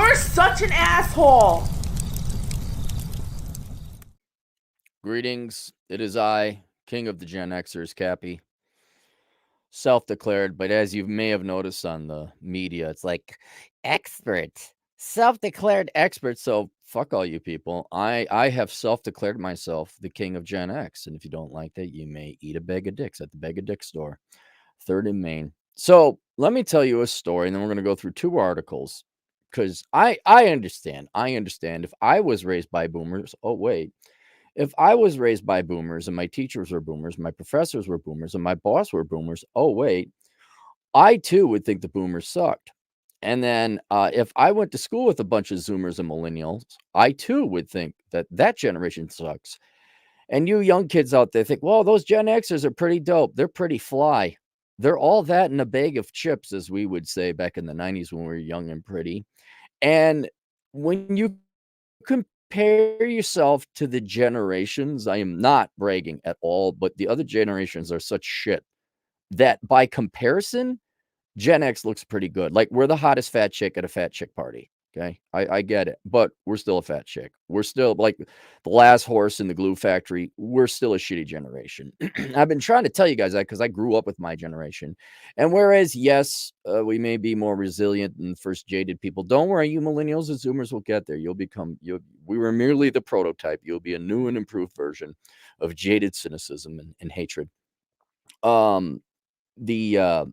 You're such an asshole. Greetings. It is I, King of the Gen Xers, Cappy. Self-declared, but as you may have noticed on the media, it's like expert, self-declared expert. So fuck all you people. I have self-declared myself the King of Gen X, and if you don't like that, you may eat a bag of dicks at the Bag of Dick store, 3rd and Main. So let me tell you a story, and then we're going to go through 2 articles because I understand. I understand if I was raised by boomers. Oh wait. If I was raised by boomers and my teachers were boomers, my professors were boomers, and my boss were boomers, oh, wait, I too would think the boomers sucked. And then if I went to school with a bunch of Zoomers and millennials, I too would think that that generation sucks. And you young kids out there think, well, those Gen Xers are pretty dope. They're pretty fly. They're all that in a bag of chips, as we would say back in the 90s when we were young and pretty. And when you compare yourself to the generations, I am not bragging at all, but the other generations are such shit that by comparison, Gen X looks pretty good. Like we're the hottest fat chick at a fat chick party. Okay. I get it, but we're still a fat chick. We're still like the last horse in the glue factory. We're still a shitty generation. I've been trying to tell you guys that because I grew up with my generation. And whereas, yes, we may be more resilient than first jaded people, don't worry, you millennials and Zoomers will get there. We were merely the prototype. You'll be a new and improved version of jaded cynicism and hatred. Um, the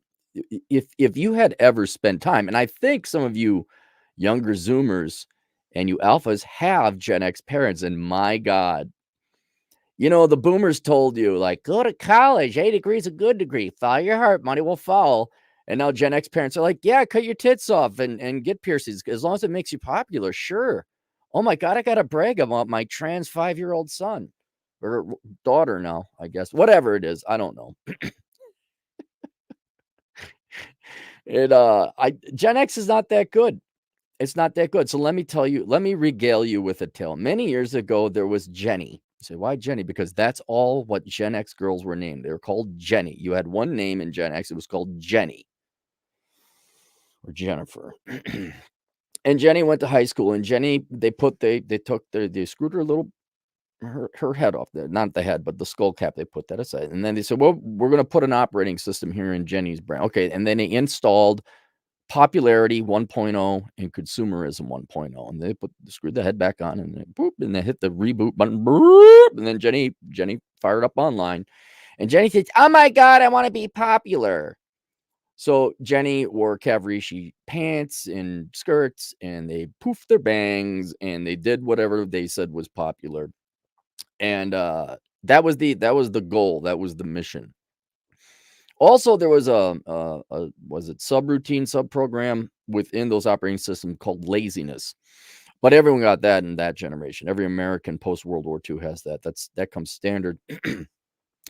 if you had ever spent time, and I think some of you younger Zoomers and you alphas have Gen X parents, and my God, the boomers told you, like, go to college, 8 degrees a good degree, follow your heart, money will follow. And now Gen X parents are like, yeah, cut your tits off and get piercings as long as it makes you popular. Sure. Oh my God, I got to brag about my trans 5-year-old son or daughter now, I guess. Whatever it is, I don't know. Gen X is not that good. It's not that good. So let me regale you with a tale. Many years ago, there was Jenny. You say, why Jenny? Because that's all what Gen X girls were named. They were called Jenny. You had one name in Gen X. It was called Jenny or Jennifer. And Jenny went to high school. And Jenny, they screwed her little her head off there, not the head, but the skull cap. They put that aside, and then they said, well, we're going to put an operating system here in Jenny's brain. Okay, and then they installed popularity 1.0 and consumerism 1.0, and they screwed the head back on, and then boop, and they hit the reboot button, boop, and then Jenny fired up online, and Jenny says, oh my God, I want to be popular. So Jenny wore Cavarici pants and skirts, and they poofed their bangs, and they did whatever they said was popular, and that was the goal, that was the mission. Also, there was a was it subroutine sub-program within those operating systems called laziness. But everyone got that in that generation. Every American post World War II has that. That comes standard.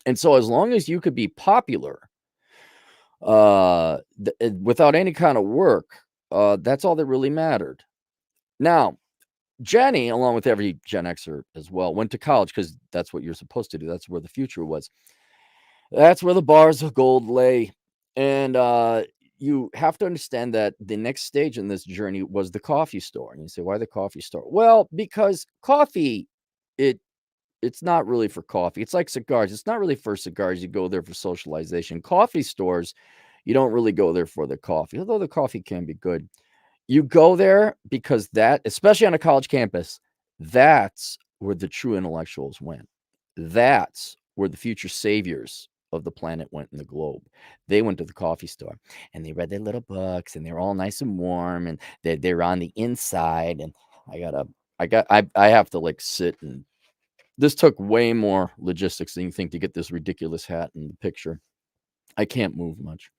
And so as long as you could be popular without any kind of work, that's all that really mattered. Now, Jenny, along with every Gen Xer as well, went to college because that's what you're supposed to do. That's where the future was. That's where the bars of gold lay. And you have to understand that the next stage in this journey was the coffee store. And you say, why the coffee store? Well, because coffee, it's not really for coffee. It's like cigars. It's not really for cigars. You go there for socialization. Coffee stores, you don't really go there for the coffee, although the coffee can be good. You go there because that, especially on a college campus, that's where the true intellectuals went. That's where the future saviors of the planet went in the globe. They went to the coffee store and they read their little books and they're all nice and warm and they're on the inside. And I have to like sit, and this took way more logistics than you think to get this ridiculous hat in the picture. I can't move much.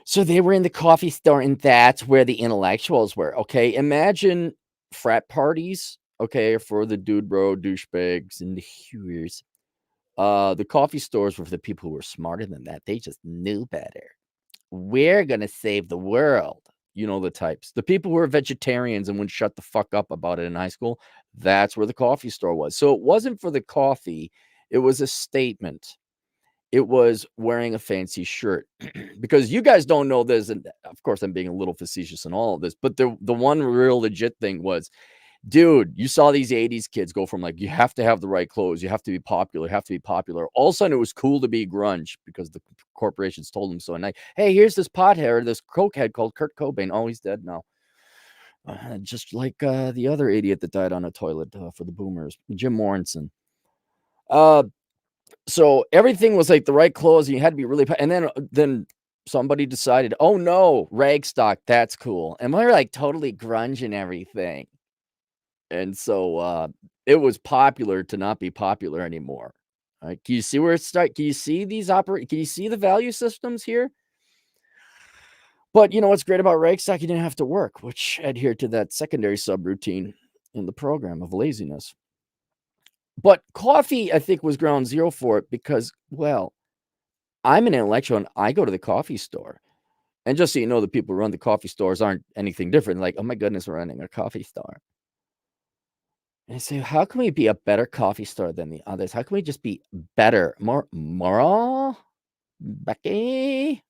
So they were in the coffee store, and that's where the intellectuals were. Okay, imagine frat parties. Okay, for the dude bro douchebags and the hewers. The coffee stores were for the people who were smarter than that. They just knew better. We're gonna save the world. You know the types. The people who were vegetarians and wouldn't shut the fuck up about it in high school. That's where the coffee store was. So it wasn't for the coffee. It was a statement. it was wearing a fancy shirt. Because you guys don't know this, and of course I'm being a little facetious in all of this, but the one real legit thing was, dude, you saw these 80s kids go from like, you have to have the right clothes, you have to be popular, you have to be popular. All of a sudden it was cool to be grunge because the corporations told them so. And like, hey, here's this pothead, this cokehead called Kurt Cobain. Oh, he's dead now. Just like the other idiot that died on a toilet for the boomers, Jim Morrison. So everything was like the right clothes, and you had to be really. And then somebody decided, oh no, rag stock, that's cool, and we're like totally grunge and everything. And so it was popular to not be popular anymore. Right? Can you see where it starts? Can you see these Can you see the value systems here? But you know what's great about rag stock? You didn't have to work, which adhered to that secondary subroutine in the program of laziness. But coffee, I think, was ground zero for it because, well, I'm an intellectual and I go to the coffee store. And just so you know, the people who run the coffee stores aren't anything different. Like, oh my goodness, we're running a coffee store. And I say, how can we be a better coffee store than the others? How can we just be better? More? Becky?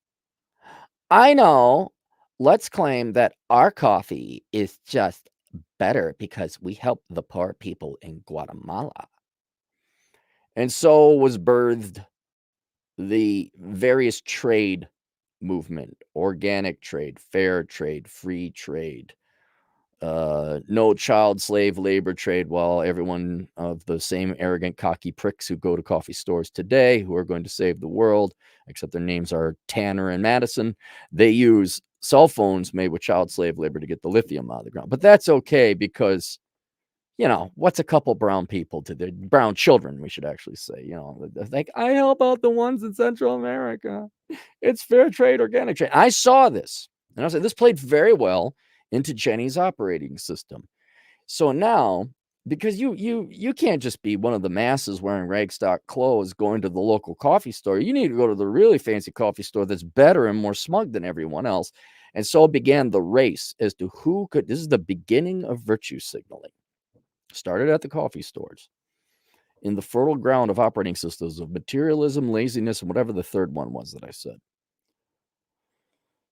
I know. Let's claim that our coffee is just better because we help the poor people in Guatemala. And so was birthed the various trade movement, organic trade, fair trade, free trade, no child slave labor trade, while everyone of the same arrogant, cocky pricks who go to coffee stores today, who are going to save the world, except their names are Tanner and Madison, they use cell phones made with child slave labor to get the lithium out of the ground. But that's okay because, you know, what's a couple brown people to the brown children, we should actually say, you know, like, I help out the ones in Central America. It's fair trade, organic trade. I saw this, and I was like, this played very well into Jenny's operating system. So now, because you can't just be one of the masses wearing ragstock clothes going to the local coffee store. You need to go to the really fancy coffee store that's better and more smug than everyone else. And so began the race as to who could. This is the beginning of virtue signaling. Started at the coffee stores in the fertile ground of operating systems of materialism, laziness, and whatever the third one was that I said.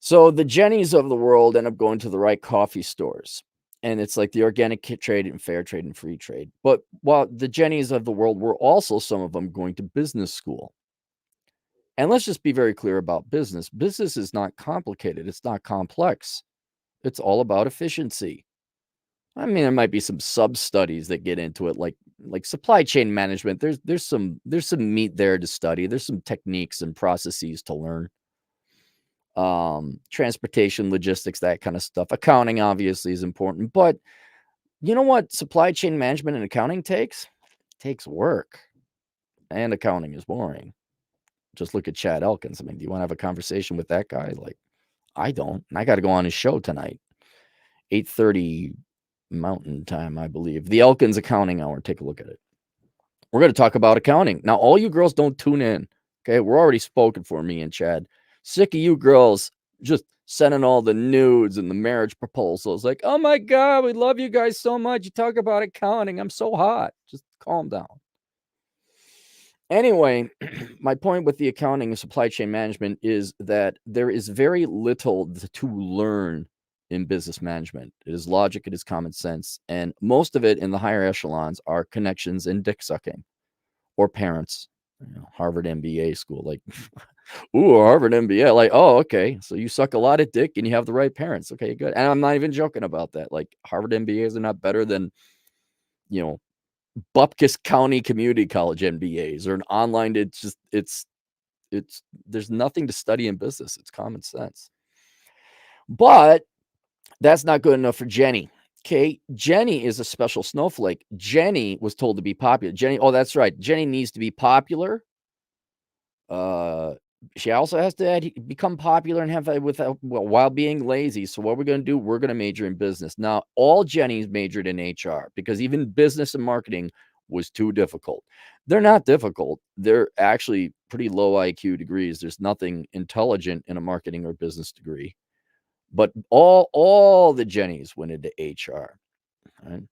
So the Jennies of the world end up going to the right coffee stores. And it's like the organic trade and fair trade and free trade. But while the Jennies of the world were also some of them going to business school. And let's just be very clear about business. Business is not complicated. It's not complex. It's all about efficiency. I mean, there might be some sub studies that get into it, like supply chain management. There's some meat there to study. There's some techniques and processes to learn. Transportation, logistics, that kind of stuff. Accounting obviously is important, but you know what supply chain management and accounting takes? It takes work, and accounting is boring. Just look at Chad Elkins. I mean, do you want to have a conversation with that guy? Like, I don't. And I got to go on his show tonight, 8:30 Mountain Time, I believe. The Elkins Accounting Hour. Take a look at it. We're going to talk about accounting. Now, all you girls don't tune in. Okay, we're already spoken for, me and Chad. Sick of you girls just sending all the nudes and the marriage proposals. Like, oh my God, we love you guys so much. You talk about accounting. I'm so hot. Just calm down. Anyway, my point with the accounting and supply chain management is that there is very little to learn in business management. It is logic, it is common sense, and most of it in the higher echelons are connections and dick sucking or parents. You know, Harvard MBA school, like, ooh, Harvard MBA, like, oh, okay, so you suck a lot of dick and you have the right parents. Okay, good. And I'm not even joking about that. Like, Harvard MBAs are not better than, you know, Bupkis County Community College MBAs or an online. It's there's nothing to study in business. It's common sense. But that's not good enough for Jenny. Okay, Jenny is a special snowflake. Jenny was told to be popular. Jenny, oh, that's right. Jenny needs to be popular. She also has to become popular and have while being lazy. So what we're going to do, we're going to major in business. Now, all Jennies majored in HR because even business and marketing was too difficult. They're not difficult. They're actually pretty low IQ degrees. There's nothing intelligent in a marketing or business degree. But all the Jennies went into HR. Right?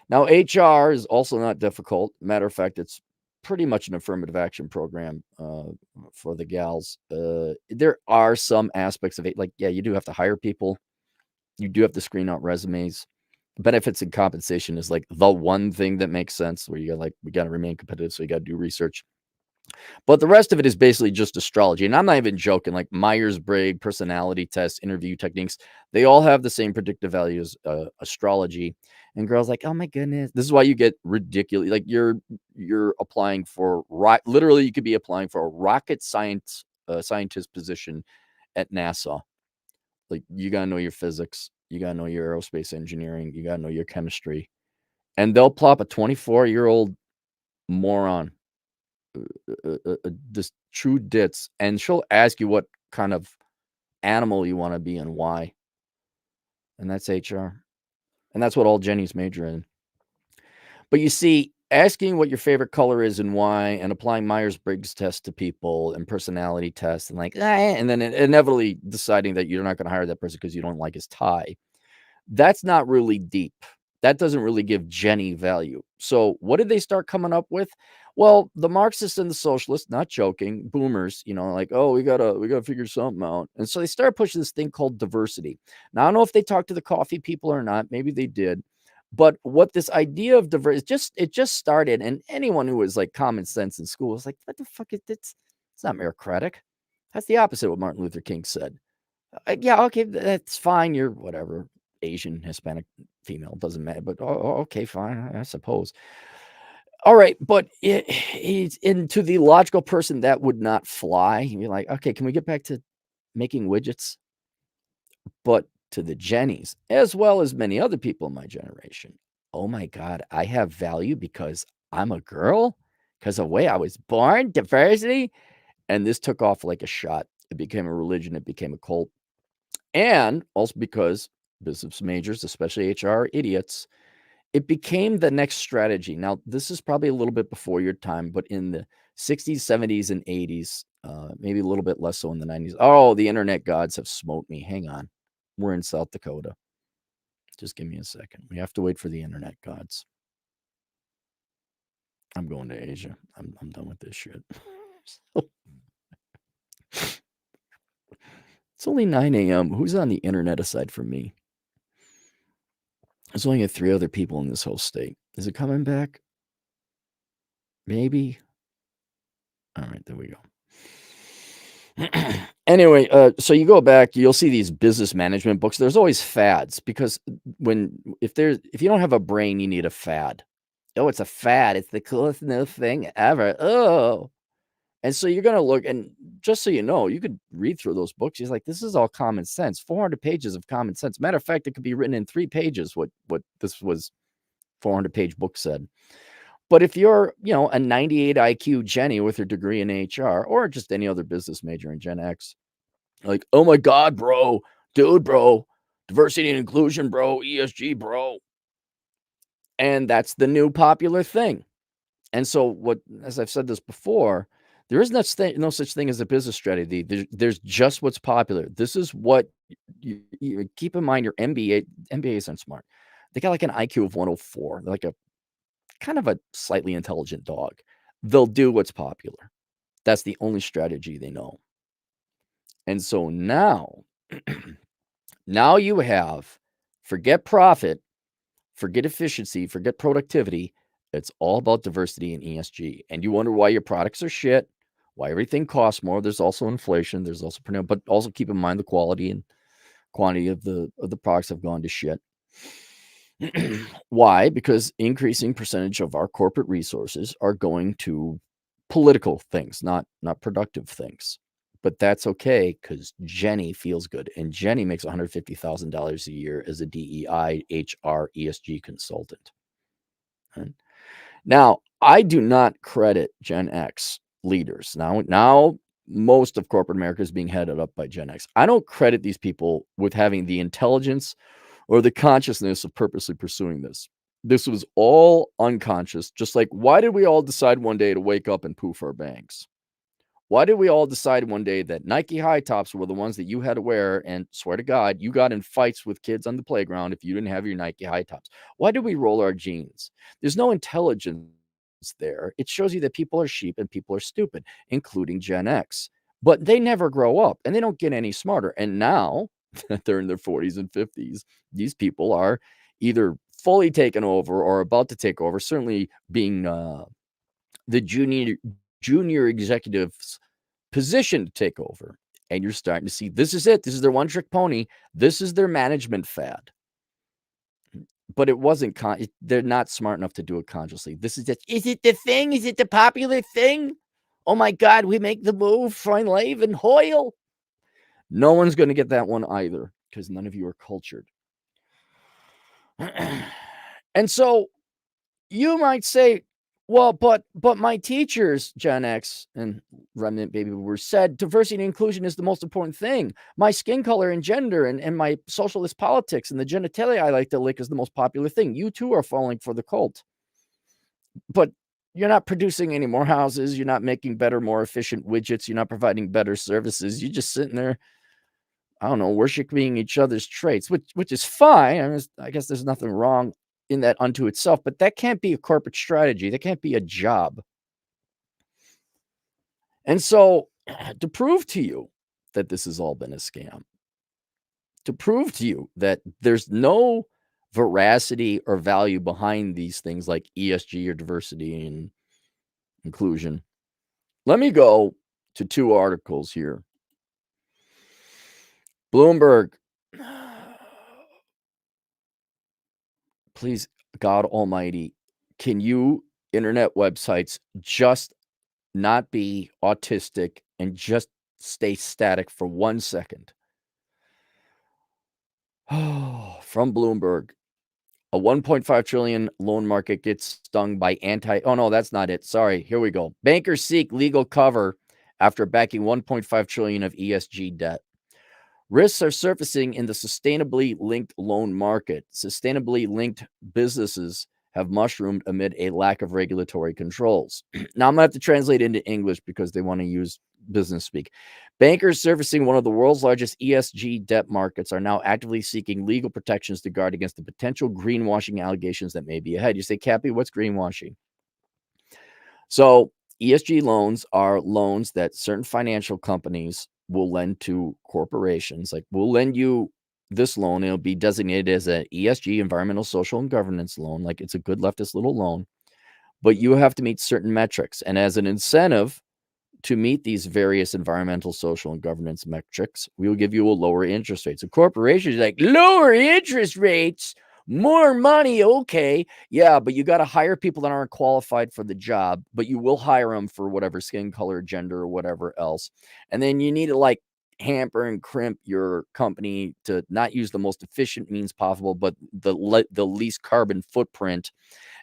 Now, HR is also not difficult. Matter of fact, it's pretty much an affirmative action program for the gals. There are some aspects of it, like, yeah, you do have to hire people. You do have to screen out resumes. Benefits and compensation is like the one thing that makes sense, where you got like, we got to remain competitive, so you got to do research. But the rest of it is basically just astrology. And I'm not even joking. Like Myers-Briggs, personality tests, interview techniques, they all have the same predictive values, astrology. And girls like, oh my goodness, this is why you get ridiculous. Like you're applying for literally, you could be applying for a rocket scientist position at NASA. Like, you gotta know your physics, you gotta know your aerospace engineering, you gotta know your chemistry, and they'll plop a 24-year-old moron, this true ditz, and she'll ask you what kind of animal you want to be and why, and that's HR, and that's what all Jennies major in. But you see, asking what your favorite color is and why, and applying Myers-Briggs tests to people and personality tests, and like, and then inevitably deciding that you're not going to hire that person because you don't like his tie. That's not really deep. That doesn't really give Jenny value. So what did they start coming up with? Well, the Marxists and the socialists, not joking, boomers, like, oh, we gotta figure something out. And so they started pushing this thing called diversity. Now, I don't know if they talked to the coffee people or not. Maybe they did. But what this idea of diversity, it just started, and anyone who was like common sense in school was like, what the fuck is this? It's not meritocratic. That's the opposite of what Martin Luther King said. Yeah, okay, that's fine. You're whatever, Asian, Hispanic, female, doesn't matter. But okay, fine, I suppose. All right, but it's into the logical person that would not fly. You're like, okay, can we get back to making widgets? But to the Jennies, as well as many other people in my generation, oh my God, I have value because I'm a girl, because of the way I was born, diversity. And this took off like a shot. It became a religion, it became a cult. And also because business majors, especially HR idiots, it became the next strategy. Now, this is probably a little bit before your time, but in the 60s, 70s, and 80s, maybe a little bit less so in the 90s. Oh, the internet gods have smote me. Hang on. We're in South Dakota. Just give me a second. We have to wait for the internet gods. I'm going to Asia. I'm done with this shit. It's only 9 a.m. Who's on the internet aside from me? There's only 3 other people in this whole state. Is it coming back? Maybe. All right, there we go. Anyway, so you go back, you'll see these business management books. There's always fads, because if you don't have a brain, you need a fad. Oh, it's a fad. It's the coolest new thing ever. Oh. And so you're going to look, and just so you know, you could read through those books. He's like, this is all common sense. 400 pages of common sense. Matter of fact, it could be written in 3 pages, what this was 400-page book said. But if you're, a 98 IQ Jenny with her degree in HR, or just any other business major in Gen X, like, oh my God, bro, dude, bro, diversity and inclusion, bro, ESG, bro. And that's the new popular thing. And so as I've said this before, there is no such thing as a business strategy. There's just what's popular. This is what you keep in mind. Your MBAs aren't smart. They got like an IQ of 104. They're like a kind of a slightly intelligent dog. They'll do what's popular. That's the only strategy they know. And so now, now you have, forget profit, forget efficiency, forget productivity. It's all about diversity and ESG. And you wonder why your products are shit, why everything costs more. There's also inflation. There's also, but also keep in mind the quality and quantity of the products have gone to shit. Why? Because increasing percentage of our corporate resources are going to political things, not productive things. But that's okay, because Jenny feels good. And Jenny makes $150,000 a year as a DEI, HR, ESG consultant. Right? Now, I do not credit Gen X leaders. Now most of corporate America is being headed up by Gen X. I don't credit these people with having the intelligence or the consciousness of purposely pursuing this. This was all unconscious. Just like, why did we all decide one day to wake up and poof our bangs? Why did we all decide one day that Nike high tops were the ones that you had to wear, and swear to God, you got in fights with kids on the playground if you didn't have your Nike high tops? Why did we roll our jeans? There's no intelligence there, it shows you that people are sheep and people are stupid, including Gen X. But they never grow up and they don't get any smarter. And now that they're in their 40s and 50s, these people are either fully taken over or about to take over, certainly being the junior executives position to take over. And you're starting to see this is it. This is their one trick pony. This is their management fad. But it wasn't they're not smart enough to do it consciously. This is just, is it the thing? Is it the popular thing? Oh my God, we make the move, Freund and Hoyle. No one's going to get that one either because none of you are cultured. And so you might say, well, but my teachers, Gen X and remnant baby boomers, said diversity and inclusion is the most important thing. My skin color and gender and my socialist politics and the genitalia I like to lick is the most popular thing. You too are falling for the cult. But you're not producing any more houses. You're not making better, more efficient widgets. You're not providing better services. You're just sitting there, I don't know, worshiping each other's traits, which is fine. I guess there's nothing wrong in that unto itself, but that can't be a corporate strategy. That can't be a job. And so to prove to you that this has all been a scam, to prove to you that there's no veracity or value behind these things like ESG or diversity and inclusion, let me go to two articles here. Bloomberg, please, God Almighty, can you internet websites just not be autistic and just stay static for 1 second? Oh, from Bloomberg, a 1.5 trillion loan market gets stung by oh no, that's not it. Sorry. Here we go. Bankers seek legal cover after backing 1.5 trillion of ESG debt. Risks are surfacing in the sustainably linked loan market. Sustainably linked businesses have mushroomed amid a lack of regulatory controls. Now, I'm going to have to translate into English because they want to use business speak. Bankers servicing one of the world's largest ESG debt markets are now actively seeking legal protections to guard against the potential greenwashing allegations that may be ahead. You say, Cappy, what's greenwashing? So ESG loans are loans that certain financial companies will lend to corporations. Like, we'll lend you this loan. It'll be designated as an ESG, environmental, social, and governance loan. Like, it's a good leftist little loan, but you have to meet certain metrics. And as an incentive to meet these various environmental, social, and governance metrics, we will give you a lower interest rate. So corporations are like, lower interest rates, more money. Okay. Yeah, but you got to hire people that aren't qualified for the job, but you will hire them for whatever skin color, gender, or whatever else. And then you need to like hamper and crimp your company to not use the most efficient means possible, but the least carbon footprint.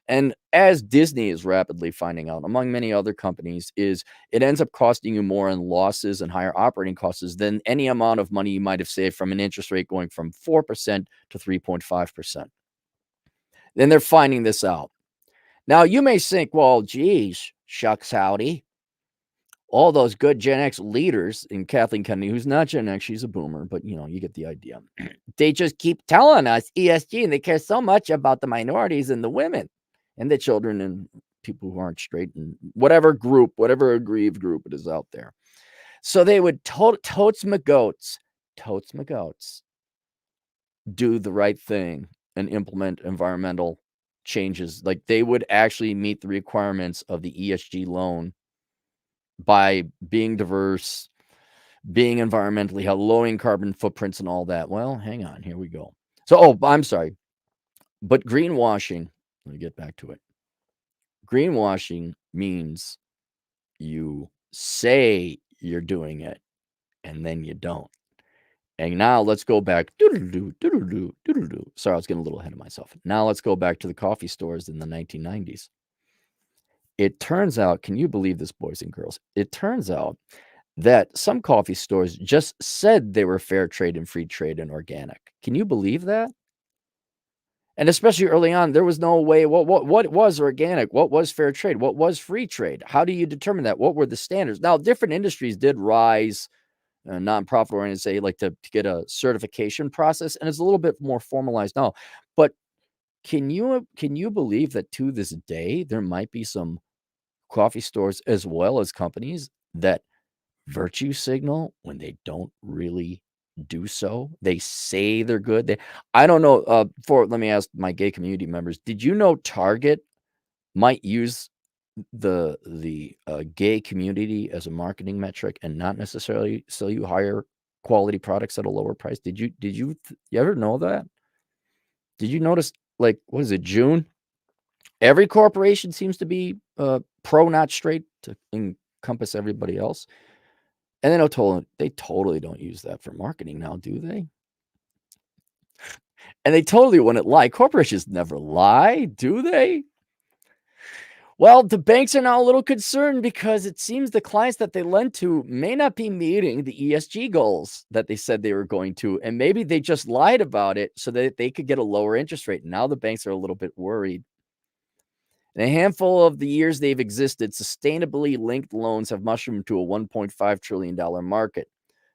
And as Disney is rapidly finding out, among many other companies, is it ends up costing you more in losses and higher operating costs than any amount of money you might have saved from an interest rate going from 4% to 3.5%. Then they're finding this out. Now, you may think, well, geez, shucks howdy. All those good Gen X leaders in Kathleen Kennedy, who's not Gen X, she's a boomer, but you get the idea. They just keep telling us ESG and they care so much about the minorities and the women and the children and people who aren't straight and whatever aggrieved group it is out there. So they would totes my goats, do the right thing and implement environmental changes. Like, they would actually meet the requirements of the ESG loan by being diverse, being environmentally healthy, lowering carbon footprints and all that. Well, hang on, here we go. So, I'm sorry. But greenwashing, let me get back to it. Greenwashing means you say you're doing it and then you don't. And now let's go back. Sorry, I was getting a little ahead of myself. Now let's go back to the coffee stores in the 1990s. It turns out, can you believe this, boys and girls? It turns out that some coffee stores just said they were fair trade and free trade and organic. Can you believe that? And especially early on, there was no way. What was organic? What was fair trade? What was free trade? How do you determine that? What were the standards? Now, different industries did rise, nonprofit oriented, say, like to get a certification process, and it's a little bit more formalized now. But can you believe that to this day there might be some coffee stores as well as companies that virtue signal when they don't really do so. They say they're good. I don't know. Let me ask my gay community members. Did you know Target might use the gay community as a marketing metric and not necessarily sell you higher quality products at a lower price? You ever know that? Did you notice, like, what is it, June? Every corporation seems to be pro not straight to encompass everybody else. And then they totally don't use that for marketing now, do they? And they totally wouldn't lie. Corporations never lie, do they? Well, the banks are now a little concerned because it seems the clients that they lend to may not be meeting the ESG goals that they said they were going to. And maybe they just lied about it so that they could get a lower interest rate. Now the banks are a little bit worried. In a handful of the years they've existed, sustainably linked loans have mushroomed to a $1.5 trillion market.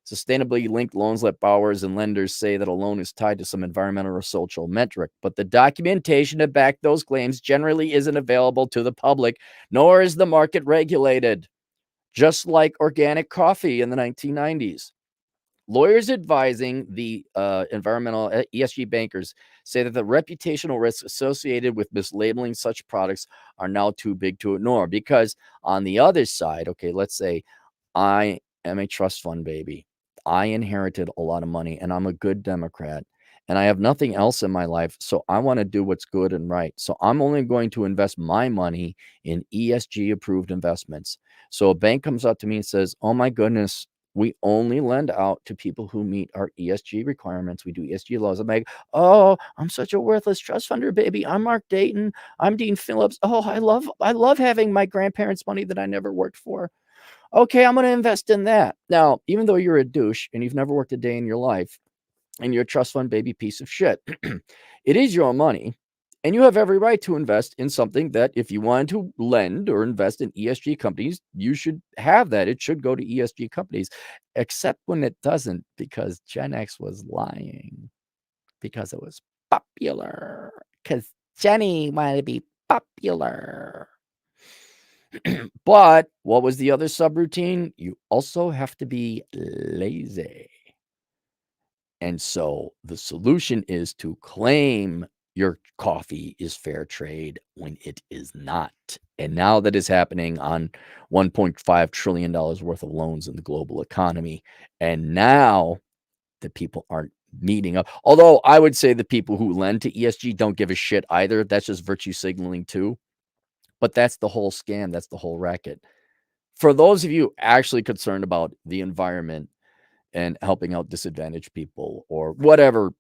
Sustainably linked loans let borrowers and lenders say that a loan is tied to some environmental or social metric, but the documentation to back those claims generally isn't available to the public, nor is the market regulated, just like organic coffee in the 1990s. Lawyers advising the environmental ESG bankers say that the reputational risks associated with mislabeling such products are now too big to ignore because on the other side, okay, let's say I am a trust fund baby. I inherited a lot of money and I'm a good Democrat and I have nothing else in my life. So I want to do what's good and right. So I'm only going to invest my money in ESG approved investments. So a bank comes up to me and says, oh my goodness, we only lend out to people who meet our ESG requirements. We do ESG laws. I'm like, oh, I'm such a worthless trust funder, baby. I'm Mark Dayton. I'm Dean Phillips. Oh, I love having my grandparents' money that I never worked for. Okay, I'm going to invest in that. Now, even though you're a douche and you've never worked a day in your life and you're a trust fund baby piece of shit, it is your money. And you have every right to invest in something that if you want to lend or invest in ESG companies, you should have that. It should go to ESG companies, except when it doesn't, because Gen X was lying because it was popular. Because Jenny wanted to be popular. But what was the other subroutine? You also have to be lazy. And so the solution is to claim your coffee is fair trade when it is not. And now that is happening on $1.5 trillion worth of loans in the global economy. And now the people aren't meeting up. Although I would say the people who lend to ESG don't give a shit either. That's just virtue signaling too. But that's the whole scam. That's the whole racket. For those of you actually concerned about the environment and helping out disadvantaged people or whatever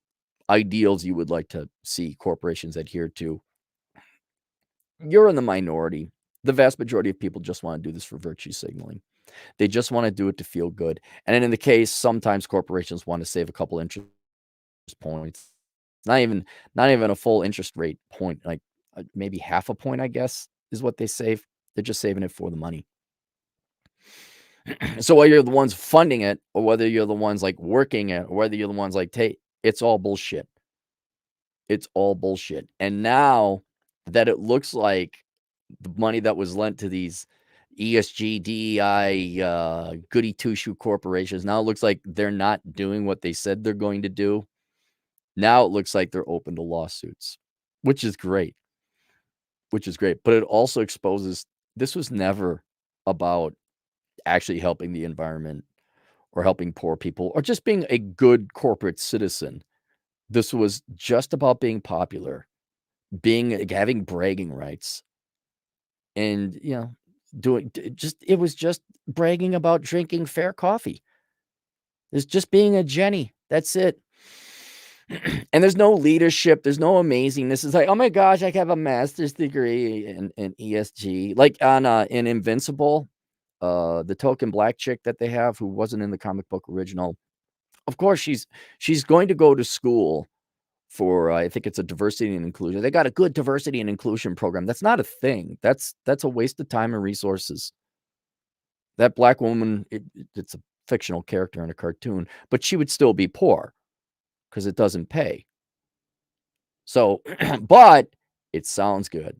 ideals you would like to see corporations adhere to, you're in the minority. The vast majority of people just want to do this for virtue signaling. They just want to do it to feel good. And then in the case, sometimes corporations want to save a couple interest points. Not even a full interest rate point, like maybe half a point, I guess, is what they save. They're just saving it for the money. So whether you're the ones funding it or whether you're the ones like working it or whether you're the ones like, hey, it's all bullshit. It's all bullshit. And now that it looks like the money that was lent to these ESG, DEI, goody two-shoe corporations, now it looks like they're not doing what they said they're going to do. Now it looks like they're open to lawsuits, which is great. But it also exposes this was never about actually helping the environment or helping poor people or just being a good corporate citizen. This was just about being popular, having bragging rights, and it was just bragging about drinking fair coffee. It's just being a Jenny. That's it. And there's no leadership. There's no amazingness. It's like, oh my gosh, I have a master's degree in ESG. Like in Invincible, the token black chick that they have who wasn't in the comic book original. Of course, she's going to go to school for I think it's a diversity and inclusion. They got a good diversity and inclusion program. That's not a thing. That's a waste of time and resources. That black woman, it's a fictional character in a cartoon, but she would still be poor because it doesn't pay. So, but it sounds good.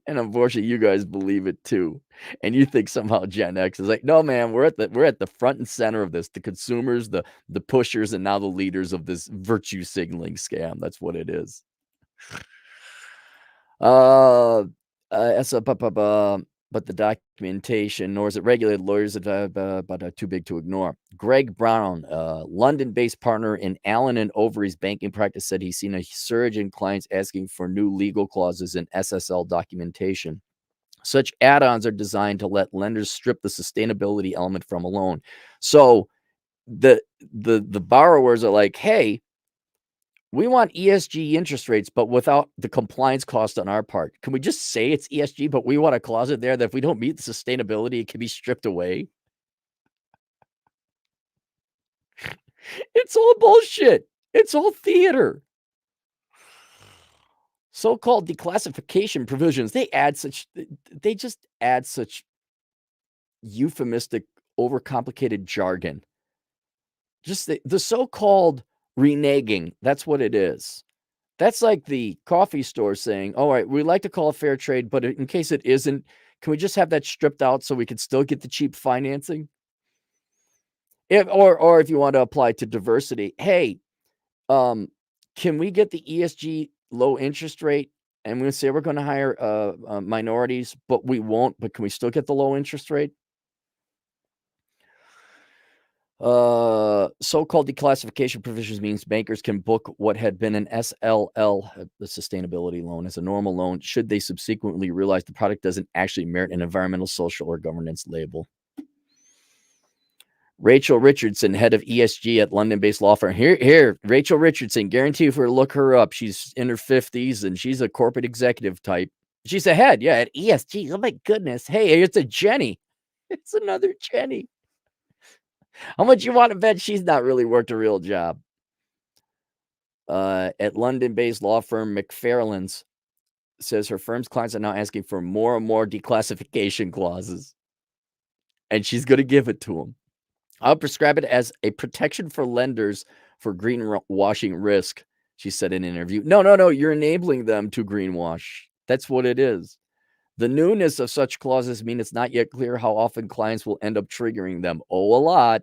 And unfortunately, you guys believe it too. And you think somehow Gen X is like, no, man, we're at the front and center of this. The consumers, the pushers, and now the leaders of this virtue signaling scam. That's what it is. It's but the documentation, nor is it regulated. Lawyers but too big to ignore. Greg Brown, London-based partner in Allen and Overy's banking practice, said he's seen a surge in clients asking for new legal clauses in SSL documentation. Such add-ons are designed to let lenders strip the sustainability element from a loan. So the borrowers are like, hey, we want ESG interest rates, but without the compliance cost on our part. Can we just say it's ESG, but we want a clause in there that if we don't meet the sustainability, it can be stripped away? It's all bullshit. It's all theater. So-called declassification provisions, they just add such euphemistic, overcomplicated jargon. Just the so-called reneging, that's what it is. That's like the coffee store saying, all right, we like to call it fair trade, but in case it isn't, can we just have that stripped out so we can still get the cheap financing? Or if you want to apply to diversity, hey, can we get the ESG low interest rate? And we say we're going to hire minorities, but we won't. But can we still get the low interest rate? So-called declassification provisions means bankers can book what had been an SLL, the sustainability loan, as a normal loan, should they subsequently realize the product doesn't actually merit an environmental, social, or governance label. Rachel Richardson, head of ESG at London-based law firm. Here, Rachel Richardson, guarantee if we look her up, she's in her 50s, and she's a corporate executive type. She's a head, yeah, at ESG. Oh, my goodness. Hey, it's a Jenny. It's another Jenny. How much you want to bet she's not really worked a real job? At London-based law firm McFarland's, says her firm's clients are now asking for more and more declassification clauses, and she's going to give it to them. I'll prescribe it as a protection for lenders for greenwashing risk, she said in an interview. No, you're enabling them to greenwash. That's what it is. The newness of such clauses mean it's not yet clear how often clients will end up triggering them. Oh, a lot.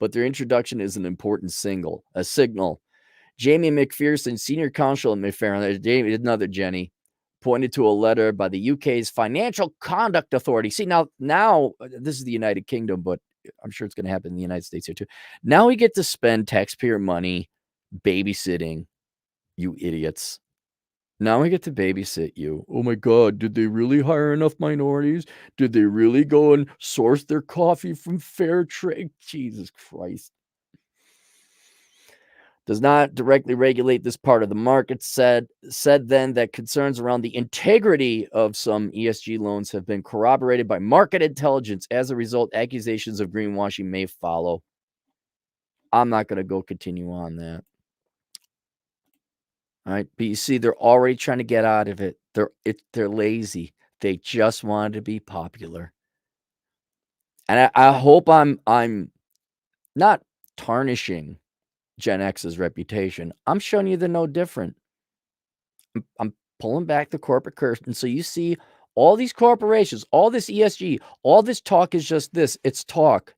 But their introduction is an important signal. Jamie McPherson, senior counsel at McFarland, another Jenny, pointed to a letter by the UK's Financial Conduct Authority. See, now this is the United Kingdom, but I'm sure it's going to happen in the United States here too. Now we get to spend taxpayer money babysitting you idiots. Now we get to babysit you. Oh my God, did they really hire enough minorities? Did they really go and source their coffee from fair trade? Jesus Christ. Does not directly regulate this part of the market, said then that concerns around the integrity of some ESG loans have been corroborated by market intelligence. As a result, accusations of greenwashing may follow. I'm not going to go continue on that. All right, but you see, they're already trying to get out of it. They're lazy. They just wanted to be popular. And I hope I'm not tarnishing Gen X's reputation. I'm showing you they're no different. I'm pulling back the corporate curtain. So you see all these corporations, all this ESG, all this talk is just this. It's talk.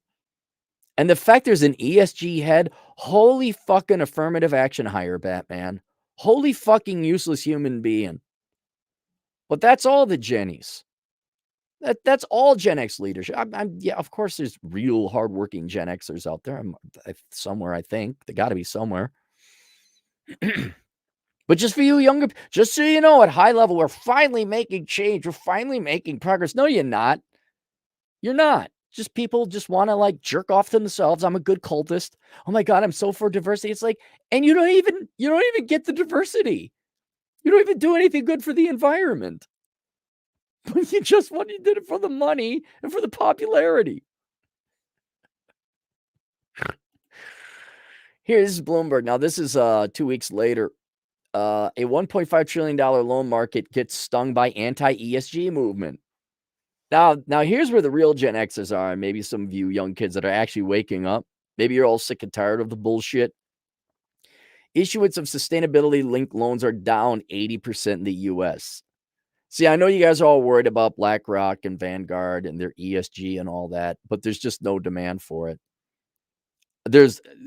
And the fact there's an ESG head, holy fucking affirmative action hire, Batman. Holy fucking useless human being. But that's all the Jennies. That's all Gen X leadership. Yeah, of course, there's real hardworking Gen Xers out there. Somewhere, I think. They got to be somewhere. But just for you younger, just so you know, at high level, we're finally making change. We're finally making progress. No, you're not. You're not. Just people just want to like jerk off to themselves. I'm a good cultist. Oh my God, I'm so for diversity. It's like, and you don't even get the diversity. You don't even do anything good for the environment. But you did it for the money and for the popularity. Here's Bloomberg. Now, this is 2 weeks later. A $1.5 trillion loan market gets stung by anti-ESG movement. Now, here's where the real Gen Xers are. Maybe some of you young kids that are actually waking up. Maybe you're all sick and tired of the bullshit. Issuance of sustainability-linked loans are down 80% in the U.S. See, I know you guys are all worried about BlackRock and Vanguard and their ESG and all that, but there's just no demand for it.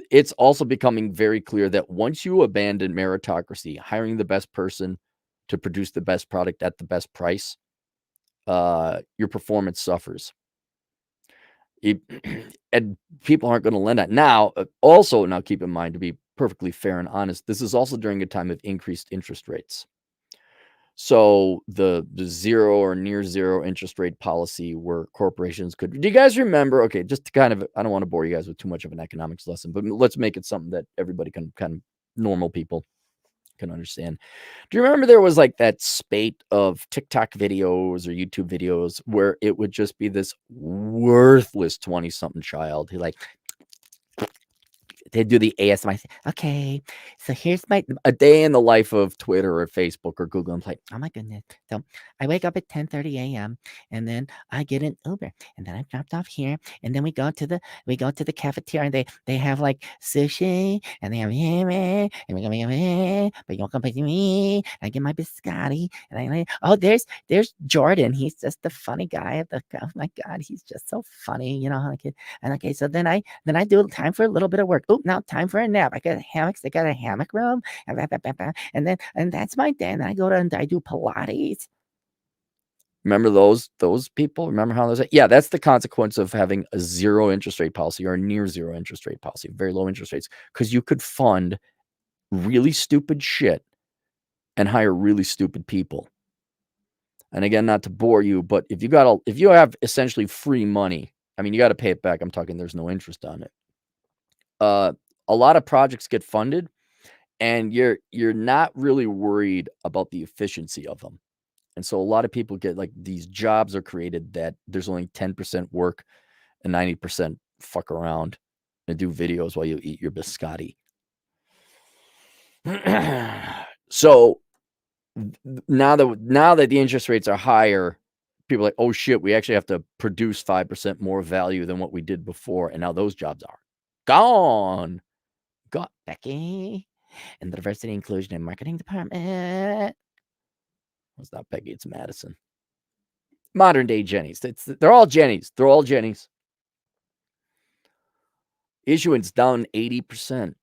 It's also becoming very clear that once you abandon meritocracy, hiring the best person to produce the best product at the best price, your performance suffers. And people aren't going to lend that. Now, also, now keep in mind, to be perfectly fair and honest, this is also during a time of increased interest rates. So the zero or near zero interest rate policy where corporations could. Do you guys remember? Okay, just to kind of, I don't want to bore you guys with too much of an economics lesson, but let's make it something that everybody can kind of normal people can understand. Do you remember there was like that spate of TikTok videos or YouTube videos where it would just be this worthless 20 something child who like they do the ASMR. Okay, so here's a day in the life of Twitter or Facebook or Google. I'm like, oh my goodness. So I wake up at 10:30 a.m. and then I get an Uber and then I'm dropped off here and then we go to the cafeteria and they have like sushi and they have and we go but you come with me. I get my biscotti and there's Jordan. He's just the funny guy. Oh my god, he's just so funny. And okay, so then I do time for a little bit of work. Oh, now time for a nap. I got hammocks. They got a hammock room, and that's my day. And I go to and I do Pilates. Remember those people? Remember how those? Yeah, that's the consequence of having a zero interest rate policy or a near zero interest rate policy, very low interest rates, because you could fund really stupid shit and hire really stupid people. And again, not to bore you, but if you have essentially free money, I mean, you got to pay it back. I'm talking there's no interest on it. A lot of projects get funded and you're not really worried about the efficiency of them. And so a lot of people get like these jobs are created that there's only 10% work and 90% fuck around and do videos while you eat your biscotti. So now that the interest rates are higher, people are like, oh shit, we actually have to produce 5% more value than what we did before. And now those jobs are gone. Got Becky in the diversity, inclusion, and marketing department. It's not Peggy, it's Madison. Modern day Jennies. They're all Jennies. They're all Jennies. Issuance down 80%.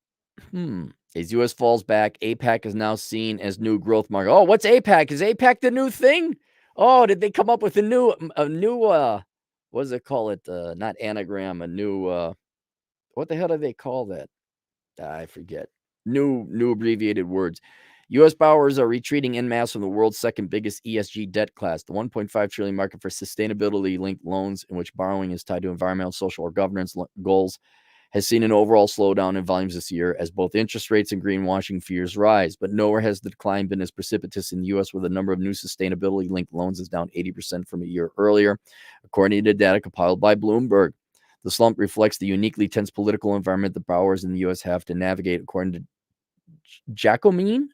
As U.S. falls back, APAC is now seen as new growth market. Oh, what's APAC? Is APAC the new thing? Oh, did they come up with a new what does it call it? Not anagram, a new what the hell do they call that? I forget. New abbreviated words. U.S. borrowers are retreating en masse from the world's second biggest ESG debt class, the $1.5 trillion market for sustainability-linked loans, in which borrowing is tied to environmental, social, or governance goals, has seen an overall slowdown in volumes this year as both interest rates and greenwashing fears rise. But nowhere has the decline been as precipitous in the U.S., where the number of new sustainability-linked loans is down 80% from a year earlier, according to data compiled by Bloomberg. The slump reflects the uniquely tense political environment the borrowers in the U.S. have to navigate, according to Jacomine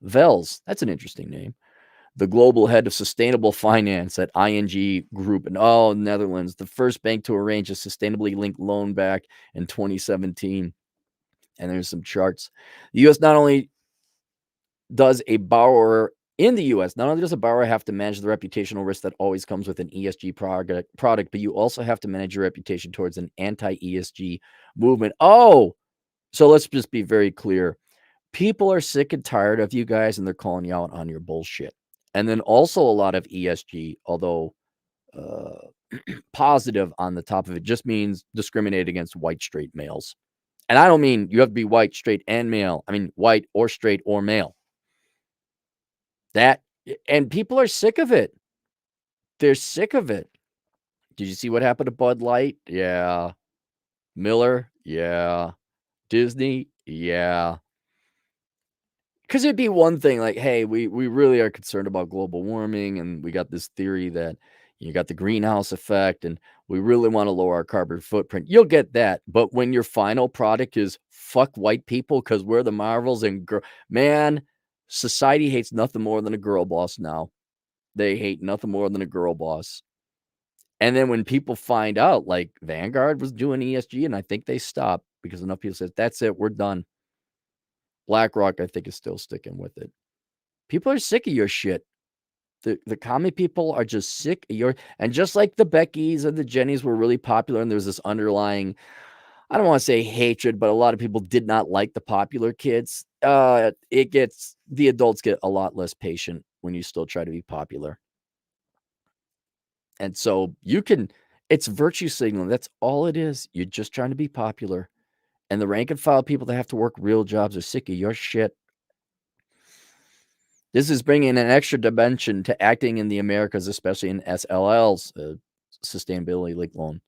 Vels. That's an interesting name. The global head of sustainable finance at ING Group in Netherlands, the first bank to arrange a sustainably linked loan back in 2017. And there's some charts. The U.S. not only does a borrower have to manage the reputational risk that always comes with an ESG product, but you also have to manage your reputation towards an anti-ESG movement. Oh, so let's just be very clear. People are sick and tired of you guys, and they're calling you out on your bullshit. And then also a lot of ESG, although positive on the top of it, just means discriminate against white straight males. And I don't mean you have to be white, straight, and male. I mean white or straight or male. And people are sick of it. They're sick of it. Did you see what happened to Bud Light? Yeah. Miller? Yeah. Disney? Yeah. Because it'd be one thing like, hey, we really are concerned about global warming, and we got this theory that you got the greenhouse effect, and we really want to lower our carbon footprint. You'll get that. But when your final product is fuck white people because we're the Marvels and man, society hates nothing more than a girl boss now. They hate nothing more than a girl boss. And then when people find out, like Vanguard was doing ESG, and I think they stopped because enough people said, that's it, we're done. BlackRock, I think, is still sticking with it. People are sick of your shit. The commie people are just sick of your, and just like the Beckys and the Jennies were really popular, and there's this underlying, I don't want to say hatred, but a lot of people did not like the popular kids. The adults get a lot less patient when you still try to be popular. And so it's virtue signaling. That's all it is. You're just trying to be popular. And the rank and file people that have to work real jobs are sick of your shit. This is bringing an extra dimension to acting in the Americas, especially in SLL's sustainability linked loan.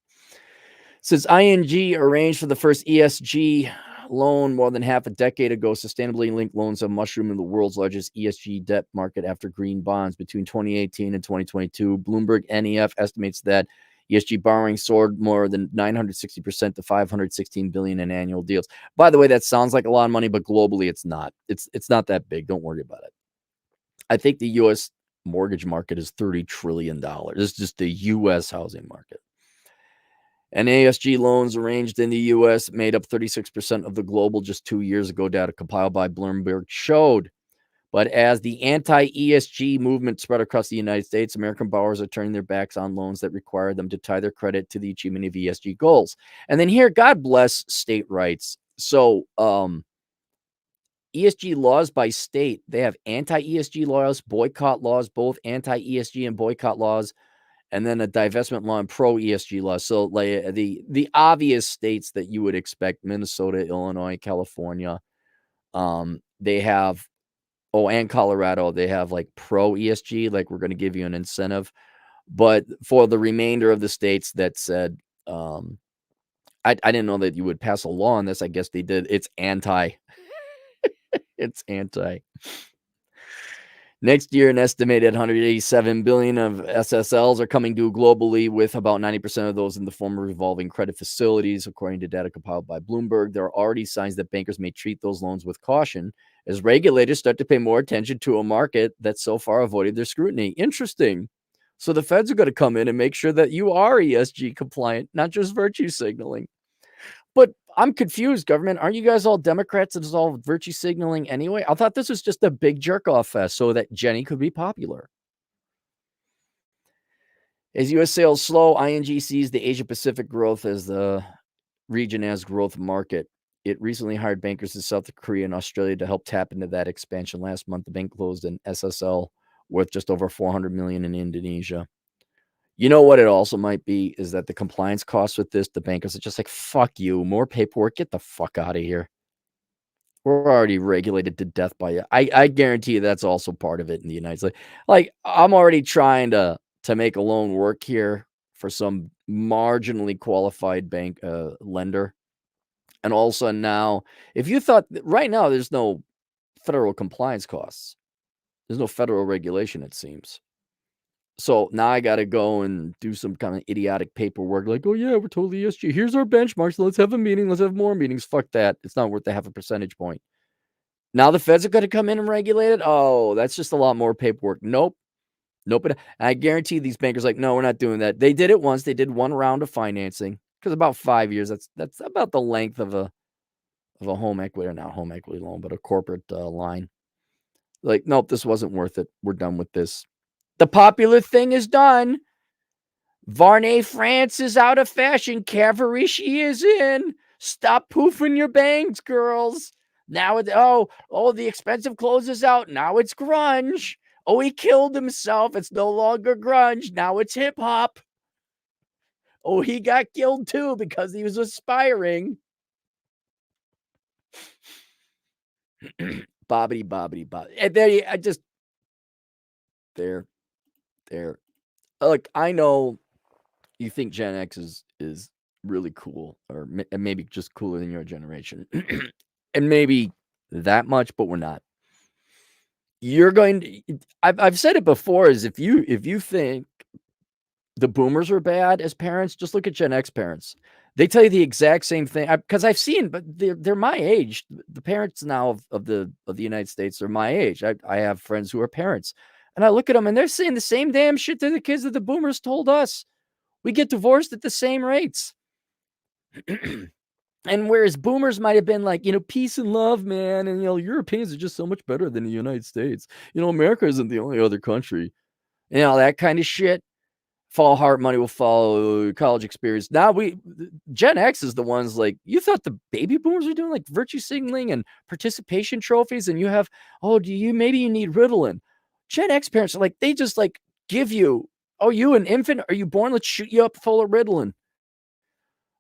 Since ING arranged for the first ESG loan more than half a decade ago, sustainability linked loans have mushroomed in the world's largest ESG debt market after green bonds. Between 2018 and 2022, Bloomberg NEF estimates that ESG borrowing soared more than 960% to $516 billion in annual deals. By the way, that sounds like a lot of money, but globally it's not. It's not that big. Don't worry about it. I think the U.S. mortgage market is $30 trillion. This is just the U.S. housing market. And ESG loans arranged in the U.S. made up 36% of the global just 2 years ago, data compiled by Bloomberg showed. But as the anti-ESG movement spread across the United States, American borrowers are turning their backs on loans that require them to tie their credit to the achievement of ESG goals. And then here, God bless state rights. So ESG laws by state, they have anti-ESG laws, boycott laws, both anti-ESG and boycott laws, and then a divestment law and pro-ESG law. So like the obvious states that you would expect, Minnesota, Illinois, California, they have, and Colorado, they have like pro-ESG, like we're going to give you an incentive. But for the remainder of the states that said, I didn't know that you would pass a law on this. I guess they did. It's anti. It's anti. Next year, an estimated 187 billion of SSLs are coming due globally, with about 90% of those in the form of revolving credit facilities, according to data compiled by Bloomberg. There are already signs that bankers may treat those loans with caution as regulators start to pay more attention to a market that so far avoided their scrutiny. Interesting. So the feds are going to come in and make sure that you are ESG compliant, not just virtue signaling. But I'm confused, government. Aren't you guys all Democrats and it's all virtue signaling anyway? I thought this was just a big jerk-off fest so that Jenny could be popular. As U.S. sales slow, ING sees the Asia-Pacific growth as the region as growth market. It recently hired bankers in South Korea and Australia to help tap into that expansion. Last month, the bank closed an SSL worth just over $400 million in Indonesia. You know what it also might be is that the compliance costs with this, the bankers are just like, fuck you, more paperwork, get the fuck out of here. We're already regulated to death by you. I guarantee you that's also part of it in the United States. Like, I'm already trying to make a loan work here for some marginally qualified bank lender. And all of a sudden now, if you thought right now there's no federal compliance costs, there's no federal regulation, it seems. So now I got to go and do some kind of idiotic paperwork like, oh, yeah, we're totally ESG. Here's our benchmarks. Let's have a meeting. Let's have more meetings. Fuck that. It's not worth the half a percentage point. Now the feds are going to come in and regulate it. Oh, that's just a lot more paperwork. Nope. I guarantee these bankers like, no, we're not doing that. They did it once. They did one round of financing because about 5 years. That's about the length of a home equity, or not home equity loan, but a corporate line. Like, nope, this wasn't worth it. We're done with this. The popular thing is done. Varney France is out of fashion. Cavaricci is in. Stop poofing your bangs, girls. Now it's, the expensive clothes is out. Now it's grunge. Oh, he killed himself. It's no longer grunge. Now it's hip hop. Oh, he got killed too because he was aspiring. Bobbity, bobbity, bobbity. And there. Look, I know you think Gen X is really cool, or maybe just cooler than your generation. And maybe that much, but we're not. You're going to, I've said it before, is if you think the boomers are bad as parents, just look at Gen X parents. They tell you the exact same thing, because I've seen, but they're my age. The parents now of the United States are my age. I have friends who are parents, and I look at them and they're saying the same damn shit to the kids that the boomers told us. We get divorced at the same rates. And whereas boomers might have been like, peace and love, man. And, Europeans are just so much better than the United States. America isn't the only other country. That kind of shit. Fall hard, money will follow, college experience. Now Gen X is the ones like, you thought the baby boomers were doing like virtue signaling and participation trophies, and you have, maybe you need Ritalin. Gen X parents are like, they just like give you, you an infant? Are you born? Let's shoot you up full of Ritalin.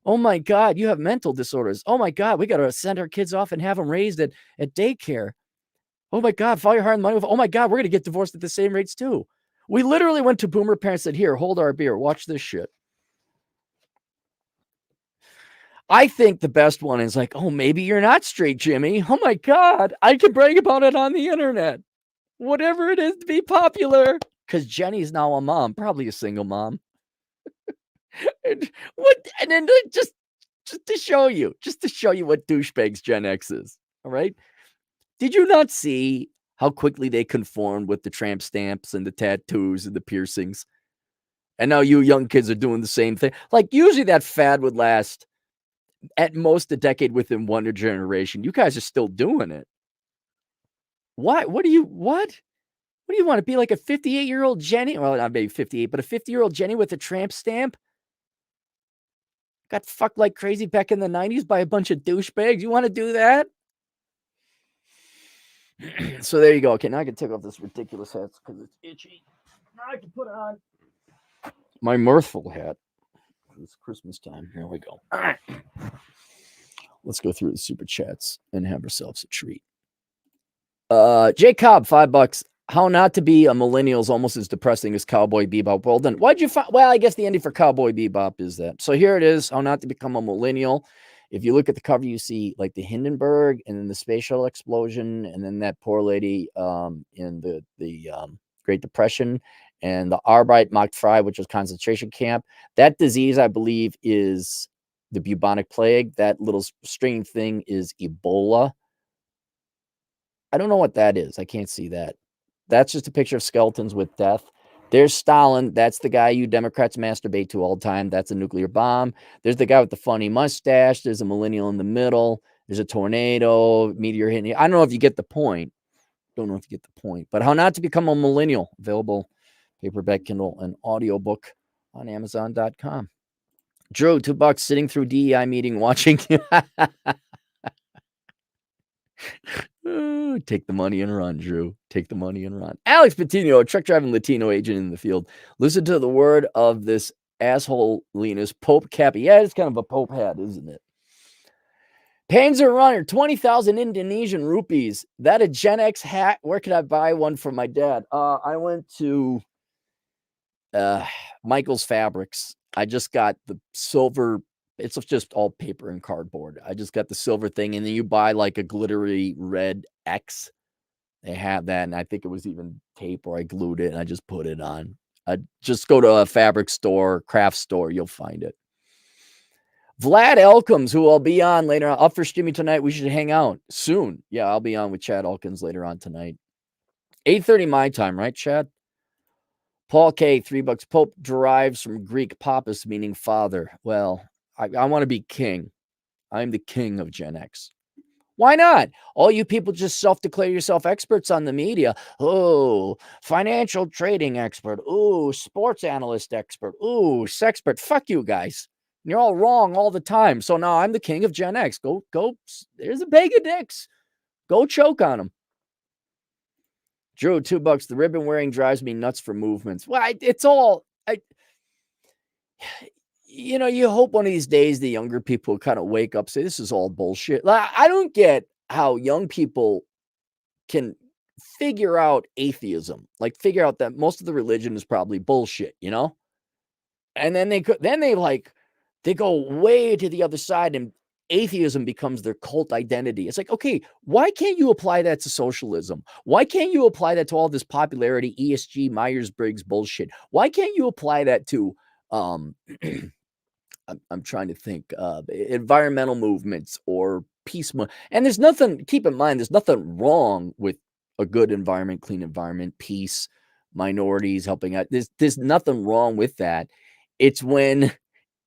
Oh my God, you have mental disorders. Oh my God, we got to send our kids off and have them raised at daycare. Oh my God, follow your heart and money. Oh my God, we're going to get divorced at the same rates too. We literally went to boomer parents and said, here, hold our beer. Watch this shit. I think the best one is like, maybe you're not straight, Jimmy. Oh my God, I can brag about it on the internet. Whatever it is to be popular. Because Jenny's now a mom, probably a single mom. And then just to show you what douchebags Gen X is. All right. Did you not see how quickly they conformed with the tramp stamps and the tattoos and the piercings? And now you young kids are doing the same thing. Like, usually that fad would last at most a decade within one generation. You guys are still doing it. What do you want to be like a 58-year-old Jenny? Well, not maybe 58, but a 50-year-old Jenny with a tramp stamp? Got fucked like crazy back in the 90s by a bunch of douchebags. You want to do that? So there you go. Okay, now I can take off this ridiculous hat because it's itchy. Now I can put on my mirthful hat. It's Christmas time. Here we go. All right. Let's go through the super chats and have ourselves a treat. Jay Cobb, $5. How not to be a millennial is almost as depressing as Cowboy Bebop. Well done. Why'd you find? Well, I guess the ending for Cowboy Bebop is that. So here it is. How not to become a millennial. If you look at the cover, you see like the Hindenburg and then the space shuttle explosion, and then that poor lady in the Great Depression, and the Arbeit-Macht-Frei, which was concentration camp. That disease, I believe, is the bubonic plague. That little string thing is Ebola. I don't know what that is. I can't see that. That's just a picture of skeletons with death. There's Stalin. That's the guy you Democrats masturbate to all the time. That's a nuclear bomb. There's the guy with the funny mustache. There's a millennial in the middle. There's a tornado, meteor hitting you. I don't know if you get the point. Don't know if you get the point. But How Not to Become a Millennial. Available paperback, Kindle, and audiobook on Amazon.com. Drew, $2 sitting through DEI meeting watching. Take the money and run, Drew. Take the money and run. Alex Patino, a truck driving Latino agent in the field. Listen to the word of this asshole Linus Pope Cappy. Yeah, it's kind of a Pope hat, isn't it? Panzer Runner, 20,000 Indonesian rupees. That a Gen X hat? Where could I buy one for my dad? I went to Michael's Fabrics. I just got the silver. It's just all paper and cardboard. I just got the silver thing, and then you buy like a glittery red X. They have that, and I think it was even tape, or I glued it and I just put it on. I just go to a fabric store, craft store, you'll find it. Vlad Elkins, who I'll be on later on, up for streaming tonight. We should hang out soon. Yeah, I'll be on with Chad Elkins later on tonight. 8:30 my time, right, Chad? Paul K, $3. Pope derives from Greek papus, meaning father. Well, I want to be king. I'm the king of Gen X. Why not? All you people just self-declare yourself experts on the media. Oh, financial trading expert. Oh, sports analyst expert. Oh, sexpert. Fuck you guys. You're all wrong all the time. So now I'm the king of Gen X. Go. There's a bag of dicks. Go choke on them. Drew, $2. The ribbon wearing drives me nuts for movements. Well, it's all... you hope one of these days the younger people kind of wake up, say, this is all bullshit. I don't get how young people can figure out atheism, like figure out that most of the religion is probably bullshit, and then they go way to the other side, and atheism becomes their cult identity. It's like, okay, why can't you apply that to socialism? Why can't you apply that to all this popularity, ESG, Myers-Briggs bullshit? Why can't you apply that to I'm trying to think, environmental movements or peace. And there's nothing, keep in mind, there's nothing wrong with a good environment, clean environment, peace, minorities helping out. There's nothing wrong with that. It's when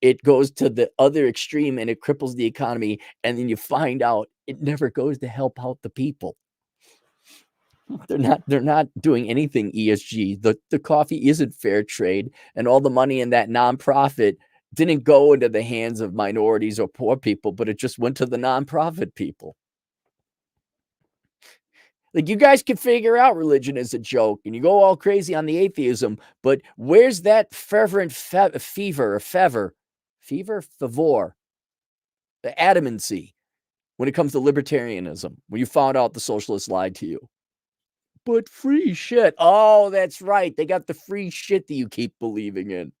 it goes to the other extreme and it cripples the economy. And then you find out it never goes to help out the people. They're not doing anything ESG. The coffee isn't fair trade, and all the money in that nonprofit didn't go into the hands of minorities or poor people, but it just went to the nonprofit people. Like, you guys can figure out religion is a joke and you go all crazy on the atheism, but where's that fervent favor, the adamancy when it comes to libertarianism, when you found out the socialists lied to you? But free shit. Oh, that's right. They got the free shit that you keep believing in.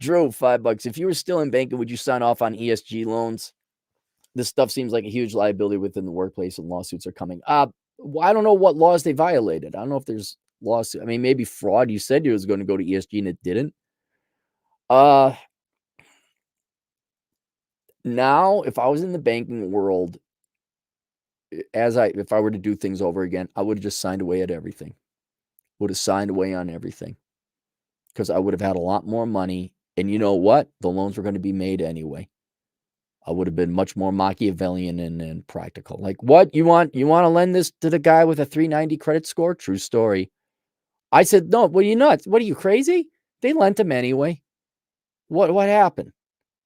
Drew, $5. If you were still in banking, would you sign off on ESG loans? This stuff seems like a huge liability within the workplace, and lawsuits are coming. Well, I don't know what laws they violated. I don't know if there's lawsuit. I mean, maybe fraud. You said it was going to go to ESG and it didn't. Now, if I was in the banking world, if I were to do things over again, I would have just signed away at everything. Would have signed away on everything, because I would have had a lot more money. And you know what? The loans were going to be made anyway. I would have been much more Machiavellian and practical. Like, what? You want to lend this to the guy with a 390 credit score? True story. I said, no, well, you nuts. What, are you crazy? They lent him anyway. What happened?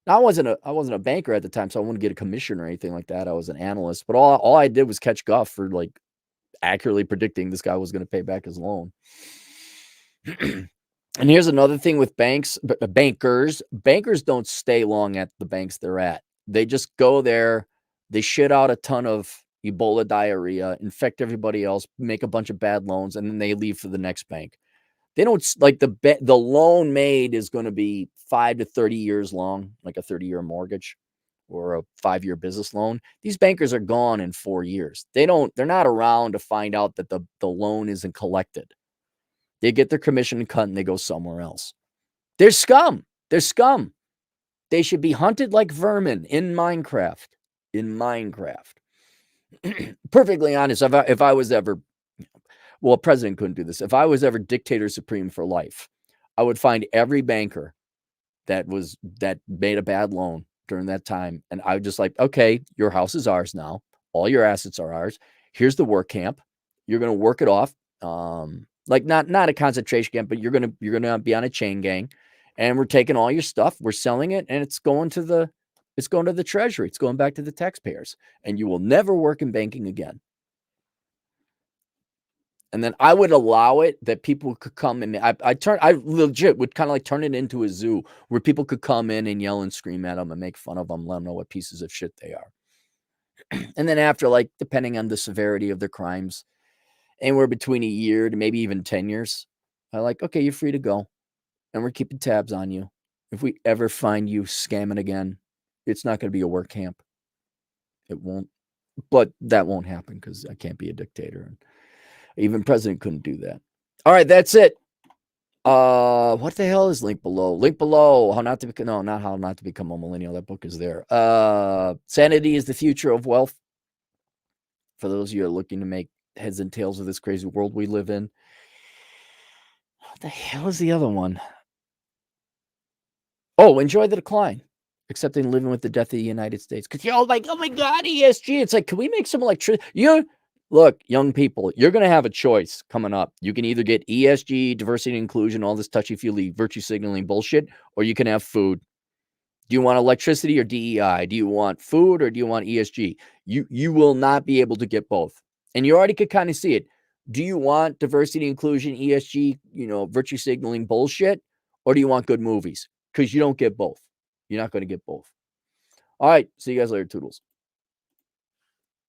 I wasn't a banker at the time, so I wouldn't get a commission or anything like that. I was an analyst, but all I did was catch guff for like accurately predicting this guy was going to pay back his loan. And here's another thing with bankers. Bankers don't stay long at the banks they're at. They just go there, they shit out a ton of Ebola diarrhea, infect everybody else, make a bunch of bad loans, and then they leave for the next bank. They don't like the loan made is going to be 5 to 30 years long, like a 30-year mortgage or a 5-year business loan. These bankers are gone in 4 years. They're not around to find out that the loan isn't collected. They get their commission cut and they go somewhere else. They're scum. They're scum. They should be hunted like vermin in Minecraft. Perfectly honest, if I was ever, well, a president couldn't do this. If I was ever dictator supreme for life, I would find every banker that made a bad loan during that time, and I would just like, okay, your house is ours now. All your assets are ours. Here's the work camp. You're going to work it off. Like not a concentration camp, but you're gonna be on a chain gang, and we're taking all your stuff, we're selling it, and it's going to the treasury. It's going back to the taxpayers, and you will never work in banking again. And then I would allow it that people could come and I legit would kind of like turn it into a zoo where people could come in and yell and scream at them and make fun of them, let them know what pieces of shit they are. And then after, like, depending on the severity of their crimes, anywhere between a year to maybe even 10 years, I like, okay, you're free to go. And we're keeping tabs on you. If we ever find you scamming again, it's not going to be a work camp. It won't. But that won't happen because I can't be a dictator. And even president couldn't do that. All right, that's it. What the hell is link below? Link below. Not how not to become a millennial. That book is there. Sanity is the future of wealth. For those of you who are looking to make heads and tails of this crazy world we live in. What the hell is the other one? Oh, enjoy the decline. Accepting living with the death of the United States. Because you're all like, oh my God, ESG. It's like, can we make some electricity? Look, young people, you're going to have a choice coming up. You can either get ESG, diversity and inclusion, all this touchy-feely virtue signaling bullshit, or you can have food. Do you want electricity or DEI? Do you want food or do you want ESG? You will not be able to get both. And you already could kind of see it. Do you want diversity, inclusion, ESG, virtue signaling bullshit, or do you want good movies? Because you don't get both. You're not going to get both. All right. See you guys later, Toodles.